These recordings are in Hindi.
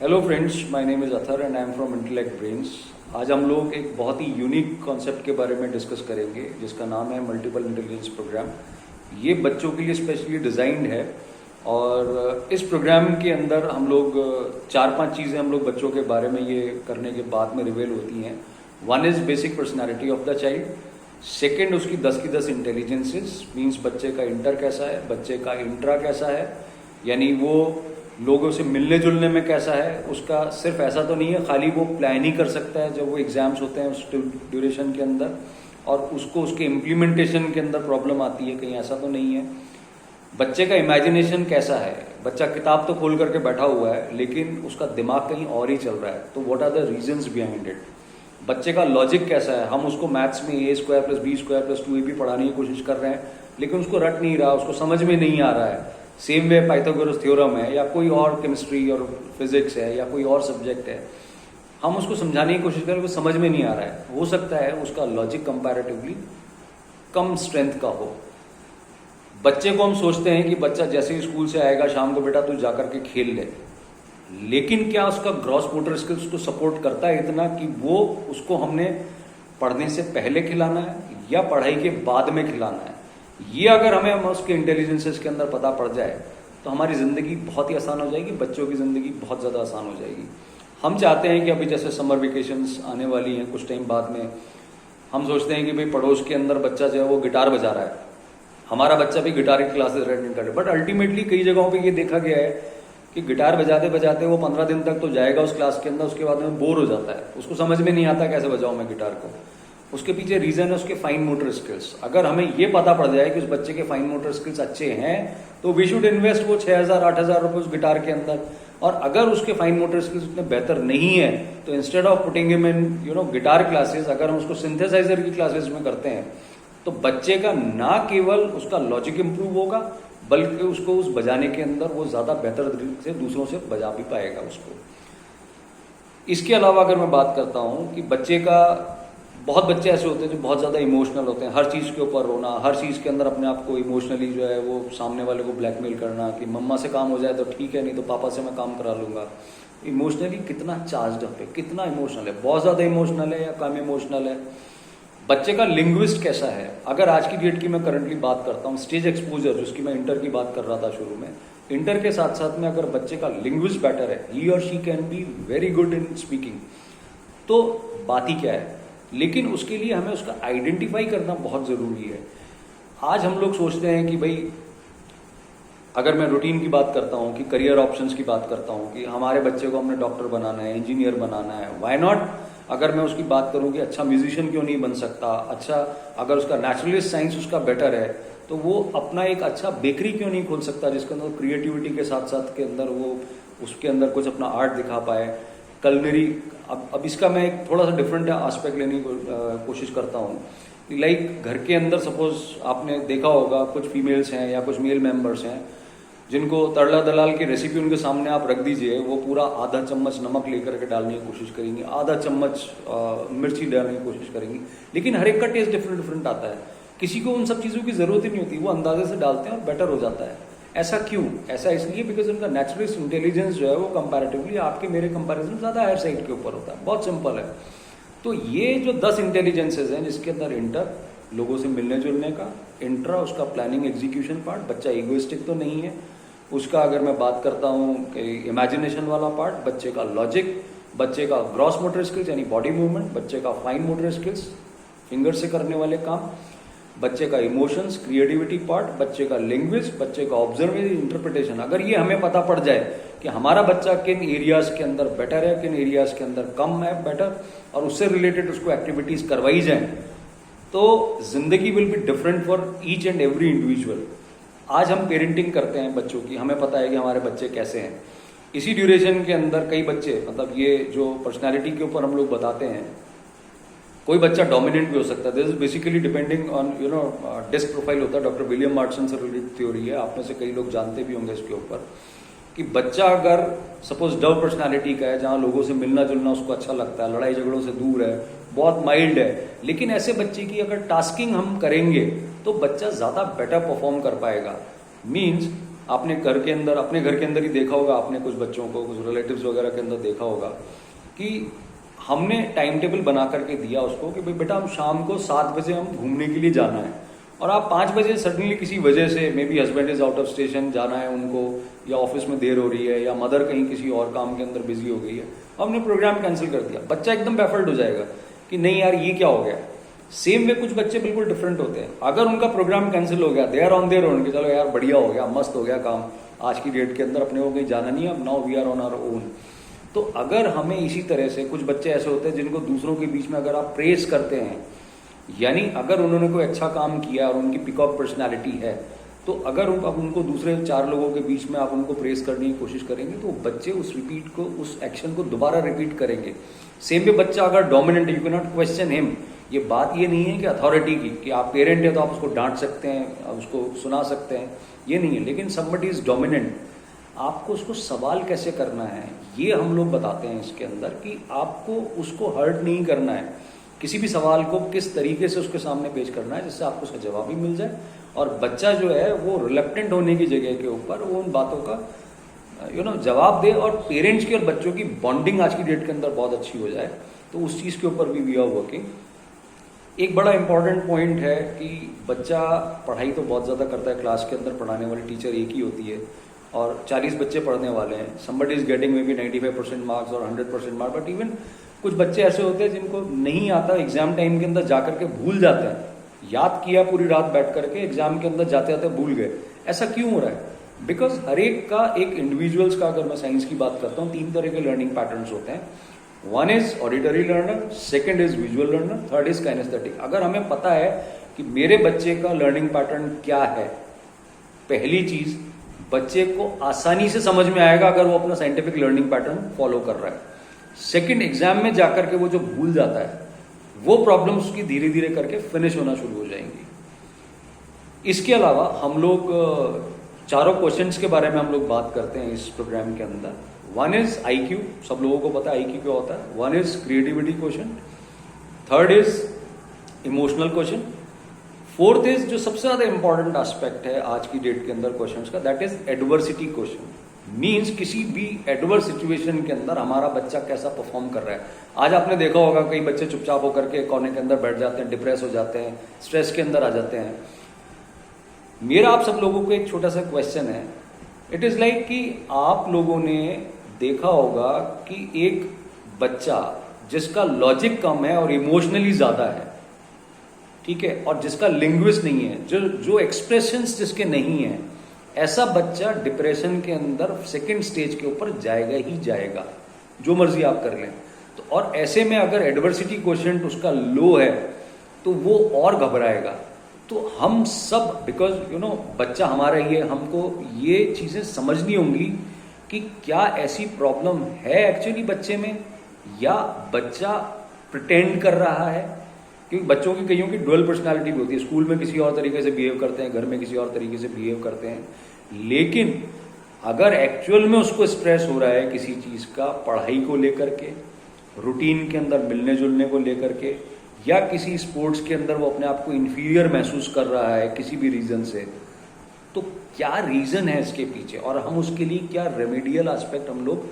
Hello friends, my name is Athar and I am from Intellect Brains. आज हम लोग एक बहुत ही यूनिक कॉन्सेप्ट के बारे में डिस्कस करेंगे जिसका नाम है मल्टीपल इंटेलिजेंस प्रोग्राम। ये बच्चों के लिए स्पेशली डिज़ाइंड है और इस प्रोग्राम के अंदर हम लोग 4-5 चीज़ें हम लोग बच्चों के बारे में ये करने के बाद में रिवील होती हैं। One is basic personality of the child, second उसकी 10 की 10 इंटेलिजेंसेस, मीन्स बच्चे का इंटर कैसा है, बच्चे का इंट्रा कैसा है, यानी वो लोगों से मिलने जुलने में कैसा है। उसका सिर्फ ऐसा तो नहीं है खाली वो प्लान ही कर सकता है जब वो एग्जाम्स होते हैं उस ड्यूरेशन के अंदर, और उसको उसके इम्प्लीमेंटेशन के अंदर प्रॉब्लम आती है, कहीं ऐसा तो नहीं है। बच्चे का इमेजिनेशन कैसा है, बच्चा किताब तो खोल करके बैठा हुआ है लेकिन उसका दिमाग कहीं और ही चल रहा है, तो what are the reasons behind it. बच्चे का लॉजिक कैसा है, हम उसको मैथ्स में a² + b² + 2ab पढ़ाने की कोशिश कर रहे हैं लेकिन उसको रट नहीं रहा, उसको समझ में नहीं आ रहा है। सेम वे पाइथागोरस थ्योरम है या कोई और केमिस्ट्री और फिजिक्स है या कोई और सब्जेक्ट है, हम उसको समझाने की कोशिश करें, वो समझ में नहीं आ रहा है। हो सकता है उसका लॉजिक कंपैरेटिवली कम स्ट्रेंथ का हो। बच्चे को हम सोचते हैं कि बच्चा जैसे ही स्कूल से आएगा शाम को, बेटा तू जाकर के खेल ले, लेकिन क्या उसका ग्रॉस मोटर स्किल्स को सपोर्ट करता है इतना कि वो उसको हमने पढ़ने से पहले खिलाना है या पढ़ाई के बाद में खिलाना है। ये अगर हमें उसके इंटेलिजेंसेस के अंदर पता पड़ जाए तो हमारी ज़िंदगी बहुत ही आसान हो जाएगी, बच्चों की ज़िंदगी बहुत ज़्यादा आसान हो जाएगी। हम चाहते हैं कि अभी जैसे समर वेकेशंस आने वाली हैं कुछ टाइम बाद में, हम सोचते हैं कि भाई पड़ोस के अंदर बच्चा जो है वो गिटार बजा रहा है, हमारा बच्चा भी गिटार की क्लासेस अटेंड करे। बट अल्टीमेटली कई जगहों पे ये देखा गया है कि गिटार बजाते बजाते वो 15 दिन तक तो जाएगा उस क्लास के अंदर, उसके बाद में बोर हो जाता है, उसको समझ में नहीं आता कैसे बजाऊं मैं गिटार को। उसके पीछे रीजन है उसके फाइन मोटर स्किल्स। अगर हमें ये पता पड़ जाए कि उस बच्चे के फाइन मोटर स्किल्स अच्छे हैं तो वी शुड इन्वेस्ट वो 6,000-8,000 रुपए उस गिटार के अंदर। और अगर उसके फाइन मोटर स्किल्स उतने बेहतर नहीं है तो instead of putting him in guitar classes, अगर हम उसको सिंथेसाइजर की क्लासेस में करते हैं तो बच्चे का ना केवल उसका लॉजिक इंप्रूव होगा बल्कि उसको उस बजाने के अंदर वो ज्यादा बेहतर तरीके से दूसरों से बजा भी पाएगा उसको। इसके अलावा अगर मैं बात करता हूं कि बच्चे का, बहुत बच्चे ऐसे होते हैं जो बहुत ज़्यादा इमोशनल होते हैं, हर चीज़ के ऊपर रोना, हर चीज़ के अंदर अपने आप को इमोशनली जो है वो सामने वाले को ब्लैकमेल करना कि मम्मा से काम हो जाए तो ठीक है, नहीं तो पापा से मैं काम करा लूँगा। इमोशनली कितना चार्ज अप है, कितना इमोशनल है, बहुत ज़्यादा इमोशनल है या कम इमोशनल है। बच्चे का लिंग्विस्ट कैसा है। अगर आज की डेट की मैं करंटली बात करता हूँ, स्टेज एक्सपोजर जिसकी मैं इंटर की बात कर रहा था शुरू में, इंटर के साथ साथ में अगर बच्चे का लिंग्विस्ट बेटर है, ही और she can be very good in speaking, तो बात ही क्या है। लेकिन उसके लिए हमें उसका आइडेंटिफाई करना बहुत ज़रूरी है। आज हम लोग सोचते हैं कि भाई, अगर मैं रूटीन की बात करता हूँ, कि करियर ऑप्शंस की बात करता हूँ कि हमारे बच्चे को हमने डॉक्टर बनाना है, इंजीनियर बनाना है, व्हाई नॉट। अगर मैं उसकी बात करूँ कि अच्छा म्यूजिशियन क्यों नहीं बन सकता, अच्छा अगर उसका नेचुरलिस्ट साइंस उसका बेटर है तो वो अपना एक अच्छा बेकरी क्यों नहीं खोल सकता जिसके अंदर क्रिएटिविटी के साथ साथ के अंदर वो उसके अंदर कुछ अपना आर्ट दिखा पाए। कलनरी, अब इसका मैं एक थोड़ा सा डिफरेंट एस्पेक्ट लेने की कोशिश करता हूँ। लाइक घर के अंदर सपोज आपने देखा होगा कुछ फीमेल्स हैं या कुछ मेल मेंबर्स हैं जिनको तड़ला दलाल की रेसिपी उनके सामने आप रख दीजिए, वो पूरा आधा चम्मच नमक लेकर के डालने की कोशिश करेंगी, आधा चम्मच मिर्ची डालने की कोशिश करेंगी, लेकिन हर एक का टेस्ट डिफरेंट डिफरेंट आता है। किसी को उन सब चीज़ों की ज़रूरत ही नहीं होती, वो अंदाजे से डालते हैं और बेटर हो जाता है। ऐसा क्यों? ऐसा इसलिए बिकॉज उनका नेचुरलिस्ट इंटेलिजेंस जो है वो कंपैरेटिवली आपके मेरे कंपैरिजन ज़्यादा हायर साइड के ऊपर होता है। बहुत सिंपल है। तो ये जो 10 इंटेलिजेंसेज हैं जिसके अंदर इंटर लोगों से मिलने जुलने का, इंट्रा उसका प्लानिंग एग्जीक्यूशन पार्ट, बच्चा ईगोइस्टिक तो नहीं है उसका। अगर मैं बात करता हूँ कि इमेजिनेशन वाला पार्ट, बच्चे का लॉजिक, बच्चे का ग्रॉस मोटर स्किल्स यानी बॉडी मूवमेंट, बच्चे का फाइन मोटर स्किल्स फिंगर से करने वाले काम, बच्चे का इमोशंस क्रिएटिविटी पार्ट, बच्चे का लैंग्वेज, बच्चे का ऑब्जर्वेशन इंटरप्रिटेशन। अगर ये हमें पता पड़ जाए कि हमारा बच्चा किन एरियाज के अंदर बेटर है, किन एरियाज के अंदर कम है बेटर, और उससे रिलेटेड उसको एक्टिविटीज करवाई जाए, तो जिंदगी will be different for each and every individual. आज हम पेरेंटिंग करते हैं बच्चों की, हमें पता है कि हमारे बच्चे कैसे हैं। इसी ड्यूरेशन के अंदर कई बच्चे, मतलब ये जो पर्सनैलिटी के ऊपर हम लोग बताते हैं, कोई बच्चा डोमिनेंट भी हो सकता है। This is basically depending on disc profile होता है, डॉक्टर विलियम मार्टसन से रिलेटेड थ्योरी है, आप में से कई लोग जानते भी होंगे इसके ऊपर, कि बच्चा अगर सपोज डव पर्सनालिटी का है, जहाँ लोगों से मिलना जुलना उसको अच्छा लगता है, लड़ाई झगड़ों से दूर है, बहुत माइल्ड है, लेकिन ऐसे बच्चे की अगर टास्किंग हम करेंगे तो बच्चा ज़्यादा बेटर परफॉर्म कर पाएगा। मीन्स आपने घर के अंदर, अपने घर के अंदर ही देखा होगा, आपने कुछ बच्चों को, कुछ रिलेटिव्स वगैरह के अंदर देखा होगा कि हमने टाइम टेबल बना करके दिया उसको कि भाई बेटा हम शाम को 7 बजे हम घूमने के लिए जाना है, और आप 5 बजे सडनली किसी वजह से, may be husband is out of station, जाना है उनको, या ऑफिस में देर हो रही है, या मदर कहीं किसी और काम के अंदर बिजी हो गई है, हमने प्रोग्राम कैंसिल कर दिया। बच्चा एकदम बैफल्ड हो जाएगा कि नहीं यार ये क्या हो गया। सेम वे कुछ बच्चे बिल्कुल डिफरेंट होते हैं, अगर उनका प्रोग्राम कैंसिल हो गया, they are on their own कि चलो यार बढ़िया हो गया, मस्त हो गया काम, आज की डेट के अंदर अपने को कहीं जाना नहीं है, अब now we are on our own. तो अगर हमें इसी तरह से, कुछ बच्चे ऐसे होते हैं जिनको दूसरों के बीच में अगर आप प्रेस करते हैं, यानी अगर उन्होंने कोई अच्छा काम किया और उनकी पिकअप पर्सनैलिटी है, तो अगर अब उनको दूसरे 4 लोगों के बीच में आप उनको प्रेस करने की कोशिश करेंगे तो बच्चे उस रिपीट को, उस एक्शन को दोबारा रिपीट करेंगे। सेम वे बच्चा अगर dominant, you can not question him. ये बात ये नहीं है कि अथॉरिटी की, कि आप पेरेंट है तो आप उसको डांट सकते हैं, आप उसको सुना सकते हैं, ये नहीं है। लेकिन समबडी इज डोमिनेंट, आपको उसको सवाल कैसे करना है ये हम लोग बताते हैं इसके अंदर, कि आपको उसको हर्ट नहीं करना है, किसी भी सवाल को किस तरीके से उसके सामने पेश करना है जिससे आपको उसका जवाब भी मिल जाए, और बच्चा जो है वो रिलेक्टेंट होने की जगह के ऊपर वो उन बातों का जवाब दे, और पेरेंट्स की और बच्चों की बॉन्डिंग आज की डेट के अंदर बहुत अच्छी हो जाए। तो उस चीज़ के ऊपर भी वी आर वर्किंग। एक बड़ा इंपॉर्टेंट पॉइंट है कि बच्चा पढ़ाई तो बहुत ज़्यादा करता है, क्लास के अंदर पढ़ाने वाली टीचर एक ही होती है और 40 बच्चे पढ़ने वाले हैं, somebody is getting may be 95% marks और 100% मार्क्स, बट इवन कुछ बच्चे ऐसे होते हैं जिनको नहीं आता, एग्जाम टाइम के अंदर जाकर के भूल जाते हैं, याद किया पूरी रात बैठ करके, एग्जाम के अंदर जाते जाते भूल गए। ऐसा क्यों हो रहा है? बिकॉज हर एक का, एक इंडिविजुअल्स का, अगर मैं साइंस की बात करता हूँ, 3 तरह के लर्निंग पैटर्न्स होते हैं। One is auditory learner, second is visual learner, third is kinaesthetic. अगर हमें पता है कि मेरे बच्चे का लर्निंग पैटर्न क्या है, पहली चीज बच्चे को आसानी से समझ में आएगा अगर वो अपना साइंटिफिक लर्निंग पैटर्न फॉलो कर रहा है। सेकंड, एग्जाम में जाकर के वो जो भूल जाता है वो प्रॉब्लम्स उसकी धीरे धीरे करके फिनिश होना शुरू हो जाएंगी। इसके अलावा हम लोग 4 क्वेश्चंस के बारे में हम लोग बात करते हैं इस प्रोग्राम के अंदर। वन इज आईक्यू, सब लोगों को पता है आईक्यू क्या होता है। One is creativity question, third is emotional question, fourth is जो सबसे ज्यादा इंपॉर्टेंट एस्पेक्ट है आज की डेट के अंदर क्वेश्चंस का, that is adversity question. Means किसी भी एडवर्स सिचुएशन के अंदर हमारा बच्चा कैसा परफॉर्म कर रहा है। आज आपने देखा होगा कई बच्चे चुपचाप होकर के कोने के अंदर बैठ जाते हैं, डिप्रेस हो जाते हैं, स्ट्रेस के अंदर आ जाते हैं। मेरा आप सब लोगों को एक छोटा सा क्वेश्चन है, इट इज लाइक कि आप लोगों ने देखा होगा कि एक बच्चा जिसका लॉजिक कम है और इमोशनली ज्यादा है, ठीक है, और जिसका लिंग्विस्ट नहीं है, जो एक्सप्रेशंस जिसके नहीं है, ऐसा बच्चा डिप्रेशन के अंदर सेकंड स्टेज के ऊपर जाएगा ही जाएगा, जो मर्जी आप कर लें। तो और ऐसे में अगर एडवर्सिटी क्वोशिएंट उसका लो है तो वो और घबराएगा। तो हम सब, बिकॉज बच्चा हमारा ही है, हमको ये चीजें समझनी होंगी कि क्या ऐसी प्रॉब्लम है एक्चुअली बच्चे में, या बच्चा प्रिटेंड कर रहा है। क्योंकि बच्चों की कईयों की डुअल पर्सनालिटी भी होती है, स्कूल में किसी और तरीके से बिहेव करते हैं, घर में किसी और तरीके से बिहेव करते हैं। लेकिन अगर एक्चुअल में उसको स्ट्रेस हो रहा है किसी चीज का, पढ़ाई को लेकर के, रूटीन के अंदर मिलने जुलने को लेकर के, या किसी स्पोर्ट्स के अंदर वो अपने आप को इंफीरियर महसूस कर रहा है किसी भी रीजन से, तो क्या रीजन है इसके पीछे, और हम उसके लिए क्या रेमेडियल एस्पेक्ट, हम लोग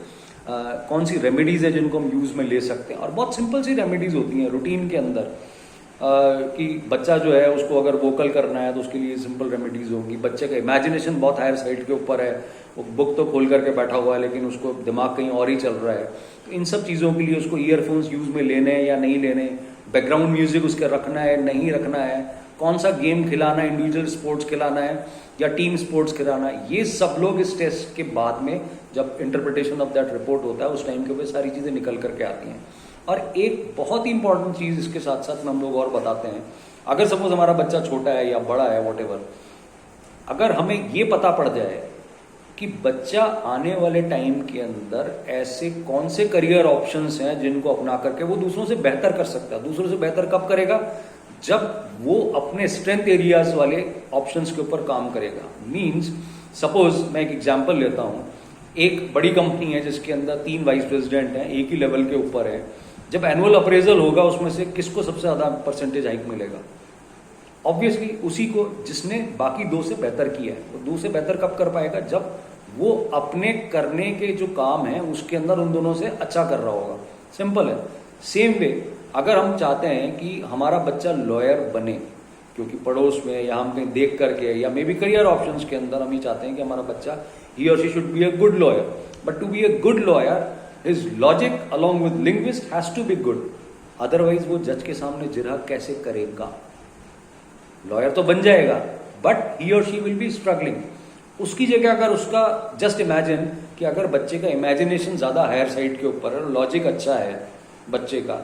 कौन सी रेमेडीज है जिनको हम यूज में ले सकते हैं। और बहुत सिंपल सी रेमेडीज होती हैं रूटीन के अंदर, कि बच्चा जो है उसको अगर वोकल करना है तो उसके लिए सिंपल रेमेडीज होंगी। बच्चे का इमेजिनेशन बहुत हायर साइड के ऊपर है, वो बुक तो खोल करके बैठा हुआ है लेकिन उसको दिमाग कहीं और ही चल रहा है, तो इन सब चीज़ों के लिए उसको ईयरफोन्स यूज में लेने हैं या नहीं लेने, बैकग्राउंड म्यूजिक उसके रखना है नहीं रखना है, कौन सा गेम खिलाना है, इंडिविजुअल स्पोर्ट्स खिलाना है या टीम स्पोर्ट्स खिलाना है, ये सब लोग इस टेस्ट के बाद में जब इंटरप्रिटेशन ऑफ दैट रिपोर्ट होता है उस टाइम के ऊपर सारी चीज़ें निकल करके आती हैं। और एक बहुत ही इंपॉर्टेंट चीज इसके साथ साथ में हम लोग और बताते हैं, अगर सपोज हमारा बच्चा छोटा है या बड़ा है वॉटेवर, अगर हमें ये पता पड़ जाए कि बच्चा आने वाले टाइम के अंदर ऐसे कौन से करियर ऑप्शंस हैं जिनको अपना करके वो दूसरों से बेहतर कर सकता है। दूसरों से बेहतर कब करेगा? जब वो अपने स्ट्रेंथ एरियाज वाले ऑप्शंस के ऊपर काम करेगा। मीन्स सपोज मैं एक एग्जाम्पल लेता हूं, एक बड़ी कंपनी है जिसके अंदर 3 वाइस प्रेसिडेंट हैं, एक ही लेवल के ऊपर है। जब एनुअल अप्रेजल होगा उसमें से किसको सबसे ज्यादा परसेंटेज हाइक मिलेगा? ऑब्वियसली उसी को जिसने बाकी दो से बेहतर किया है, वो दो से बेहतर कब कर पाएगा, जब वो अपने करने के जो काम है उसके अंदर उन दोनों से अच्छा कर रहा होगा। सिंपल है। सेम वे अगर हम चाहते हैं कि हमारा बच्चा लॉयर बने, क्योंकि पड़ोस में या हम कहीं देख करके या मे बी करियर ऑप्शंस के अंदर हम ही चाहते हैं कि हमारा बच्चा ही और she should be a good lawyer, but to be a good lawyer his logic along with linguist has to be good, otherwise वो जज के सामने जिरह कैसे करेगा। लॉयर तो बन जाएगा बट ही और शी विल बी स्ट्रगलिंग। उसकी जगह अगर उसका जस्ट इमेजिन कि अगर बच्चे का इमेजिनेशन ज्यादा हायर साइड के ऊपर है, लॉजिक अच्छा है बच्चे का,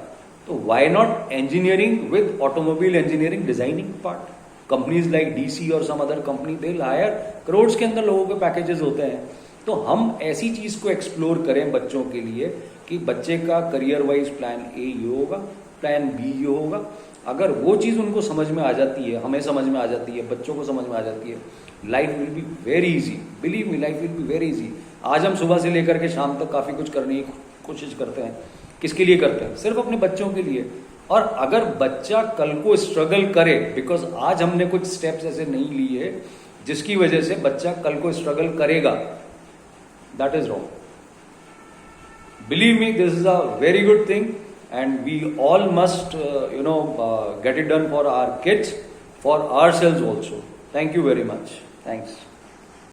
तो why not engineering with automobile engineering designing part. Companies like DC और some other company they hire crore के अंदर लोगों के पैकेजेस होते हैं। तो हम ऐसी चीज को एक्सप्लोर करें बच्चों के लिए कि बच्चे का करियर वाइज प्लान ए ये होगा, प्लान बी ये होगा। अगर वो चीज उनको समझ में आ जाती है, हमें समझ में आ जाती है, बच्चों को समझ में आ जाती है, life will be very easy. Believe me, life will be very easy. आज हम सुबह से लेकर के शाम तक काफी कुछ करने की कोशिश करते हैं। किसके लिए करते हैं? सिर्फ अपने बच्चों के लिए। और अगर बच्चा कल को स्ट्रगल करे, बिकॉज आज हमने कुछ स्टेप्स ऐसे नहीं लिए जिसकी वजह से बच्चा कल को स्ट्रगल करेगा, that is wrong. Believe me, this is a very good thing, and we all must, get it done for our kids, for ourselves also. Thank you very much. Thanks.